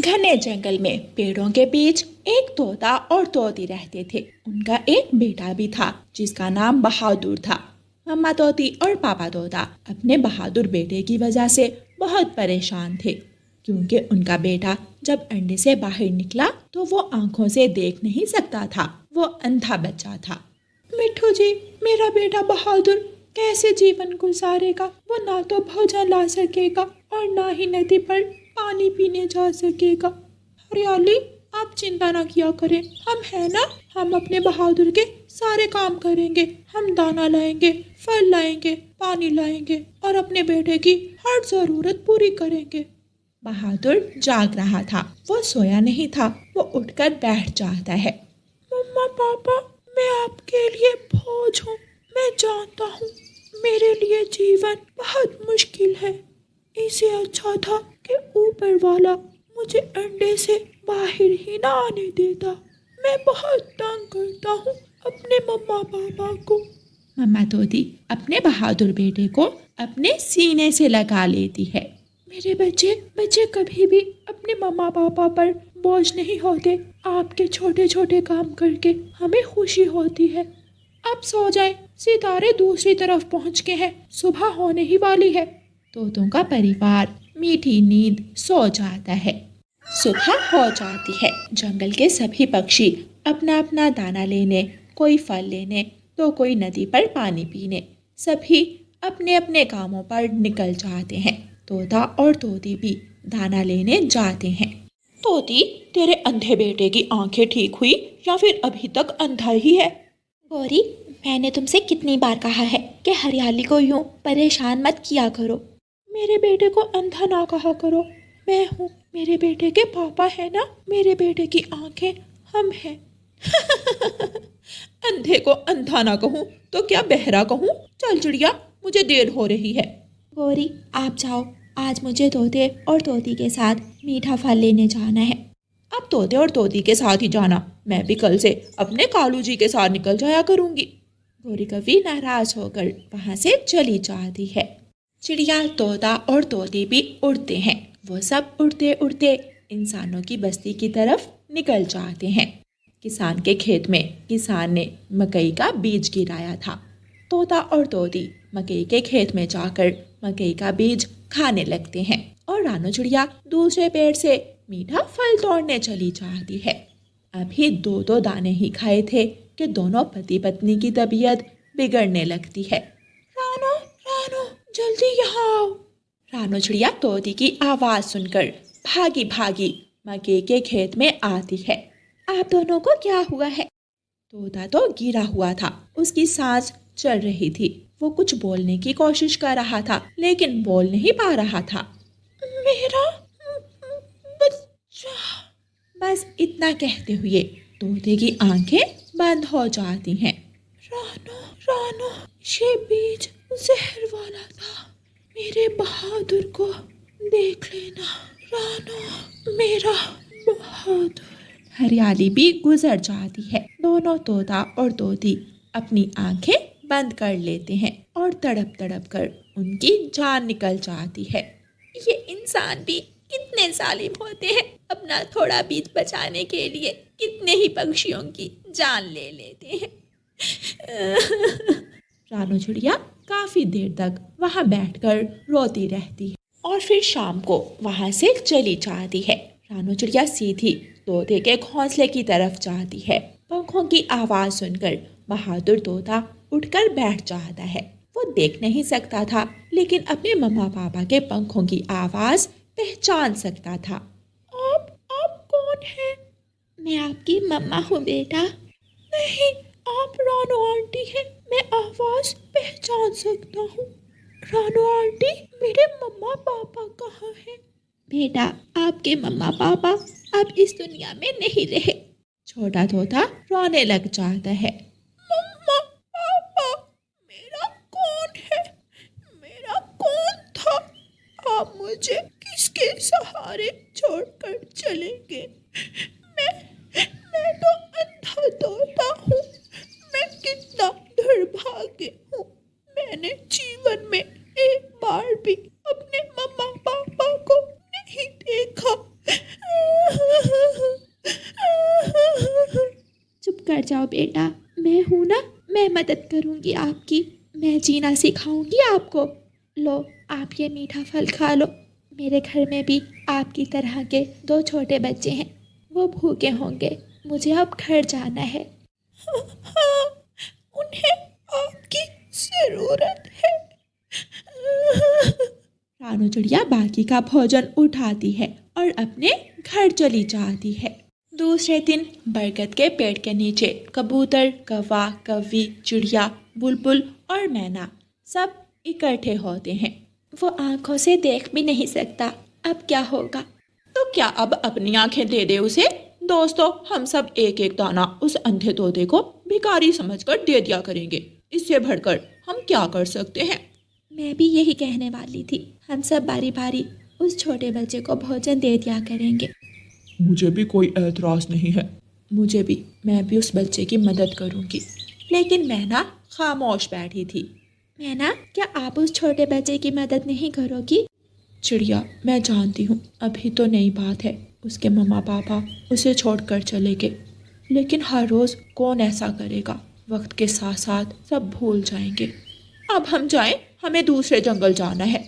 घने जंगल में पेड़ों के बीच एक तोता और तोती रहते थे। उनका एक बेटा भी था जिसका नाम बहादुर था। मम्मा तोती और पापा तोता अपने बहादुर बेटे की वजह से बहुत परेशान थे, क्योंकि उनका बेटा जब अंडे से बाहर निकला तो वो आंखों से देख नहीं सकता था। वो अंधा बच्चा था। मिठू जी, मेरा बेटा बहादुर कैसे जीवन गुजारेगा? वो ना तो भोजन ला सकेगा और ना ही नदी पर पानी पीने जा सकेगा। हरियाली, आप चिंता ना किया करें, हम है ना। हम अपने बहादुर के सारे काम करेंगे। हम दाना लाएंगे, फल लाएंगे, पानी लाएंगे और अपने बेटे की हर जरूरत पूरी करेंगे। बहादुर जाग रहा था, वो सोया नहीं था। वो उठकर बैठ जाता है। मम्मा पापा, मैं आपके लिए बोझ हूँ। मैं जानता हूँ मेरे लिए जीवन बहुत मुश्किल है। इससे अच्छा था कि ऊपर वाला मुझे अंडे से बाहर ही ना आने देता। मैं बहुत तंग करता हूँ अपने मम्मा पापा को। मम्मा तोती अपने बहादुर बेटे को अपने सीने से लगा लेती है। मेरे बच्चे बच्चे कभी भी अपने मम्मा पापा पर बोझ नहीं होते। आपके छोटे छोटे काम करके हमें खुशी होती है। अब सो जाए, सितारे दूसरी तरफ पहुंच के हैं, सुबह होने ही वाली है। तोतों का परिवार मीठी नींद सो जाता है। सुबह हो जाती है। जंगल के सभी पक्षी अपना अपना दाना लेने, कोई फल लेने तो कोई नदी पर पानी पीने, सभी अपने अपने कामों पर निकल जाते हैं। तोता और तोती भी दाना लेने जाते हैं। तोती, तेरे अंधे बेटे की आंखें ठीक हुई या फिर अभी तक अंधा ही है? गौरी, मैंने तुमसे कितनी बार कहा है कि हरियाली को यूं परेशान मत किया करो। मेरे बेटे को अंधा ना कहा करो। मैं हूँ, मेरे बेटे के पापा है ना। मेरे बेटे की आंखें हम हैं। अंधे को अंधा ना कहूँ तो क्या बहरा कहूँ? चल चिड़िया, मुझे देर हो रही है। गौरी, आप जाओ, आज मुझे तोते और तोती के साथ मीठा फल लेने जाना है। अब तोते और तोती के साथ ही जाना, मैं भी कल से अपने कालू जी के साथ निकल जाया करूंगी। गौरी कवि नाराज होकर वहां से चली जाती है। चिड़िया, तोता और तोती भी उड़ते हैं। वो सब उड़ते उड़ते इंसानों की बस्ती की तरफ निकल जाते हैं। किसान के खेत में किसान ने मकई का बीज गिराया था। तोता और तोती मकई के खेत में जाकर मकई का बीज खाने लगते हैं और रानू चिड़िया दूसरे पेड़ से मीठा फल तोड़ने चली जाती है। अभी दो दाने ही खाए थे कि दोनों पति पत्नी की तबीयत बिगड़ने लगती है। रानो, रानो, जल्दी यहाँ आओ। रानो चिड़िया तोती की आवाज सुनकर भागी भागी मकई के खेत में आती है। आप दोनों को क्या हुआ है? तोता तो गिरा हुआ था, उसकी सांस चल रही थी। वो कुछ बोलने की कोशिश कर रहा था लेकिन बोल नहीं पा रहा था। मेरा बच्चा। बस इतना कहते हुए तोते की आंखें बंद हो जाती हैं। रानो, रानो, ये बीज जहर वाला था। मेरे बहादुर को देख लेना। रानो, मेरा बहादुर। हरियाली भी गुजर जाती है। दोनों तोता और तोती अपनी आंखें बंद कर लेते हैं और तड़प तड़प कर उनकी जान निकल जाती है। ये इंसान भी कितने जालिम होते हैं, अपना थोड़ा बीज बचाने के लिए कितने ही पक्षियों की जान ले लेते हैं। रानू चिड़िया काफी देर तक वहां बैठकर रोती रहती है और फिर शाम को वहां से चली जाती है। रानू चिड़िया सीधी तोते के घोंसले की तरफ जाती है। पंखों की आवाज सुनकर बहादुर तोता उठकर बैठ जाता है। वो देख नहीं सकता था लेकिन अपने मम्मा पापा के पंखों की आवाज पहचान सकता था। आप कौन हैं? मैं आपकी मम्मा हूँ बेटा। नहीं, आप रानू आंटी हैं। मैं आवाज पहचान सकता हूँ। रानू आंटी, मेरे मम्मा पापा कहाँ हैं? बेटा, आपके मम्मा पापा अब इस दुनिया में नहीं रहे। छोटा तोता रोने लग जाता है। मम्मा पापा मेरा कौन है? मेरा कौन था? आप मुझे किसके सहारे छोड़कर चलेंगे? मैं तो अंधा तोता हूँ। मैं कितना दुर्भाग्य हूँ। मैंने जीवन में एक बार भी अपने मम्मा पापा को नहीं देखा। जाओ बेटा, मैं हूँ ना, मैं मदद करूँगी आपकी, मैं जीना सिखाऊंगी आपको। लो, आप ये मीठा फल खा लो। मेरे घर में भी आपकी तरह के 2 छोटे बच्चे हैं, वो भूखे होंगे, मुझे अब घर जाना है। हाँ, उन्हें आपकी ज़रूरत है। रानू चिड़िया बाकी का भोजन उठाती है और अपने घर चली जाती है। दूसरे दिन बरगद के पेड़ के नीचे कबूतर, कौवा, कौवी, चिड़िया, बुलबुल और मैना सब इकट्ठे होते हैं। वो आंखों से देख भी नहीं सकता, अब क्या होगा? तो क्या अब अपनी आंखें दे दे उसे? दोस्तों, हम सब एक एक दाना उस अंधे तोते को भिखारी समझकर दे दिया करेंगे। इससे बढ़कर हम क्या कर सकते हैं? मैं भी यही कहने वाली थी, हम सब बारी बारी उस छोटे बच्चे को भोजन दे दिया करेंगे। मुझे भी कोई ऐतराज़ नहीं है। मुझे भी, मैं भी उस बच्चे की मदद करूंगी। लेकिन मैना खामोश बैठी थी। मैना, क्या आप उस छोटे बच्चे की मदद नहीं करोगी? चिड़िया, मैं जानती हूँ अभी तो नई बात है, उसके मम्मा पापा उसे छोड़कर चले गए, लेकिन हर रोज़ कौन ऐसा करेगा? वक्त के साथ साथ सब भूल जाएंगे। अब हम जाएं, हमें दूसरे जंगल जाना है।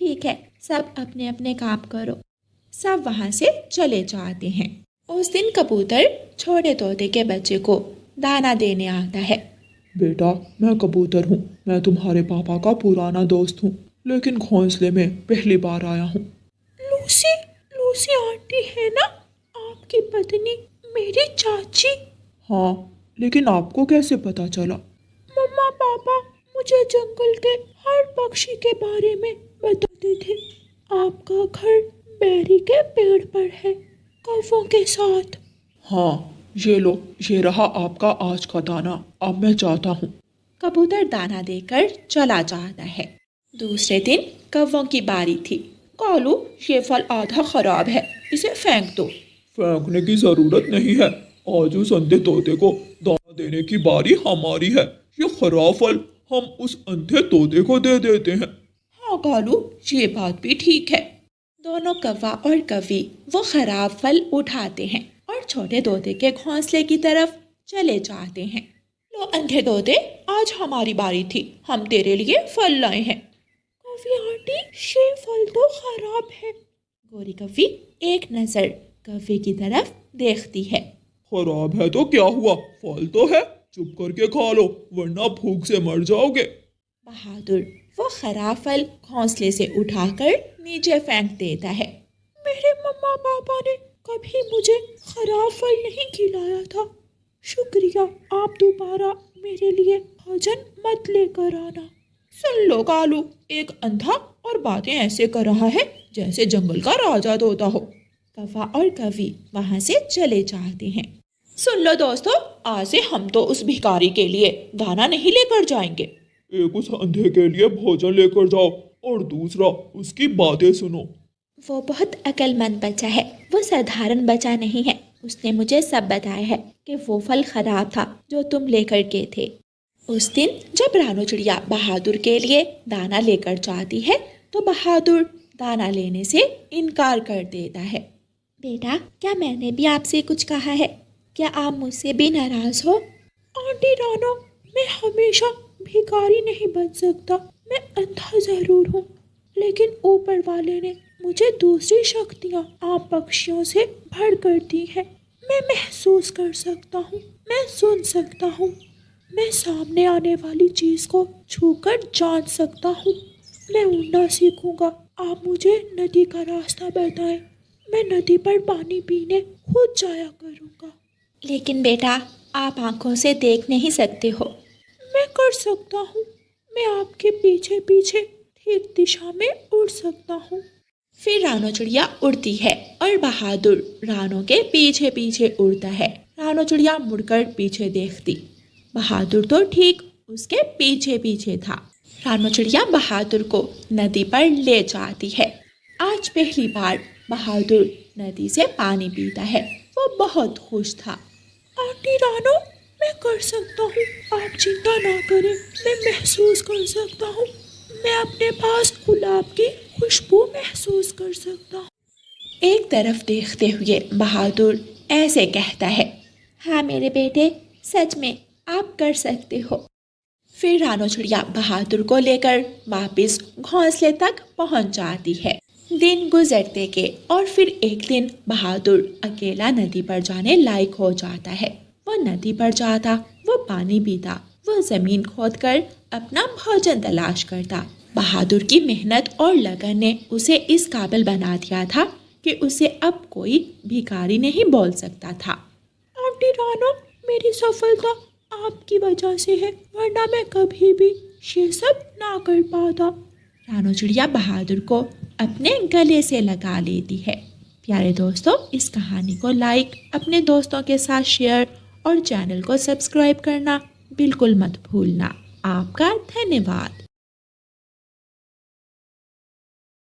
ठीक है, सब अपने अपने काम करो। सब वहाँ से चले जाते हैं। उस दिन कबूतर छोटे तोते के बच्चे को दाना देने आता है। बेटा, मैं कबूतर हूँ, मैं तुम्हारे पापा का पुराना दोस्त हूँ, लेकिन घोंसले में पहली बार आया हूँ। लूसी, लूसी आंटी है ना आपकी पत्नी, मेरी चाची? हाँ, लेकिन आपको कैसे पता चला? मम्मा पापा मुझे जंगल के हर पक्षी के बारे में बताते थे। आपका घर बेरी के पेड़ पर है, कौवों के साथ। हाँ, ये लो, ये रहा आपका आज का दाना, अब मैं जाता हूँ। कबूतर दाना देकर चला जाता है। दूसरे दिन कौवों की बारी थी। कालू, ये फल आधा खराब है, इसे फेंक दो। फेंकने की जरूरत नहीं है, आज उस अंधे तोते को दाना देने की बारी हमारी है। ये खराब फल हम उस अंधे तोते को दे देते हैं। हाँ कालू, ये बात भी ठीक है। दोनों कौवा और कौवी वो खराब फल उठाते हैं और छोटे तोते के घोंसले की तरफ चले जाते हैं। लो अंधे तोते, आज हमारी बारी थी, हम तेरे लिए फल लाए हैं। कौवी आंटी, ये फल तो खराब है। गोरी कौवी एक नजर कौवे की तरफ देखती है। खराब है तो क्या हुआ, फल तो है, चुप करके खा लो, वरना भूख से मर जाओगे। बहादुर वो खराब फल घोंसले से उठाकर नीचे फेंक देता है। मेरे मम्मा पापा ने कभी मुझे खराब फल नहीं खिलाया था, शुक्रिया, आप दोबारा मेरे लिए भोजन मत लेकर आना। सुन लो कालू, एक अंधा और बातें ऐसे कर रहा है जैसे जंगल का राजा तोता हो। कौवा और कौवी वहां से चले जाते हैं। सुन लो दोस्तों, आज से हम तो उस भिखारी के लिए दाना नहीं लेकर जाएंगे। एक उस अंधे के लिए भोजन लेकर जाओ और दूसरा उसकी बातें सुनो। वो बहुत अक्लमंद बच्चा है, वो साधारण बच्चा नहीं है। उसने मुझे सब बताया है कि वो फल खराब था जो तुम लेकर गए थे। उस दिन जब रानू चिड़िया बहादुर के लिए दाना लेकर जाती है तो बहादुर दाना लेने से इनकार कर देता है। बेटा, क्या मैंने भी आपसे कुछ कहा है? क्या आप मुझसे भी नाराज हो? आंटी रानो, मैं हमेशा भिखारी नहीं बन सकता, मैं अंधा जरूर हूँ, लेकिन ऊपर वाले ने मुझे दूसरी शक्तियाँ आप पक्षियों से भर कर दी है। मैं महसूस कर सकता हूँ, मैं सुन सकता हूँ, मैं सामने आने वाली चीज को छूकर जान सकता हूँ। मैं उड़ना सीखूंगा, आप मुझे नदी का रास्ता बताएं, मैं नदी पर पानी पीने खुद जाया करूँगा। लेकिन बेटा, आप आंखों से देख नहीं सकते हो। मैं कर सकता हूँ, मैं आपके पीछे पीछे ठीक दिशा में उड़ सकता हूँ। फिर रानो चिड़िया उड़ती है और बहादुर रानो के पीछे पीछे उड़ता है। रानो चिड़िया मुड़कर पीछे देखती, बहादुर तो ठीक उसके पीछे पीछे था। रानो चिड़िया बहादुर को नदी पर ले जाती है। आज पहली बार बहादुर नदी से पानी पीता है, वो बहुत खुश था। आंटी रानो, मैं कर सकता हूँ, आप चिंता ना करें, मैं महसूस कर सकता हूँ, मैं अपने पास गुलाब की खुशबू महसूस कर सकता हूँ। एक तरफ देखते हुए बहादुर ऐसे कहता है। हाँ मेरे बेटे, सच में आप कर सकते हो। फिर रानो चिड़िया बहादुर को लेकर वापस घोंसले तक पहुंच जाती है। दिन गुजरते के और फिर एक दिन बहादुर अकेला नदी पर जाने लायक हो जाता है। वो नदी पर जाता, वो पानी पीता, वो जमीन खोदकर अपना भोजन तलाश करता। बहादुर की मेहनत और लगन ने उसे इस काबिल बना दिया था कि उसे अब कोई भिखारी नहीं बोल सकता था। आंटी रानो, मेरी सफलता आपकी वजह से है, वरना मैं कभी भी ये सब ना कर पाता। रानो चिड़िया बहादुर को अपने गले से लगा लेती है। प्यारे दोस्तों, इस कहानी को लाइक, अपने दोस्तों के साथ शेयर और चैनल को सब्सक्राइब करना बिल्कुल मत भूलना। आपका धन्यवाद।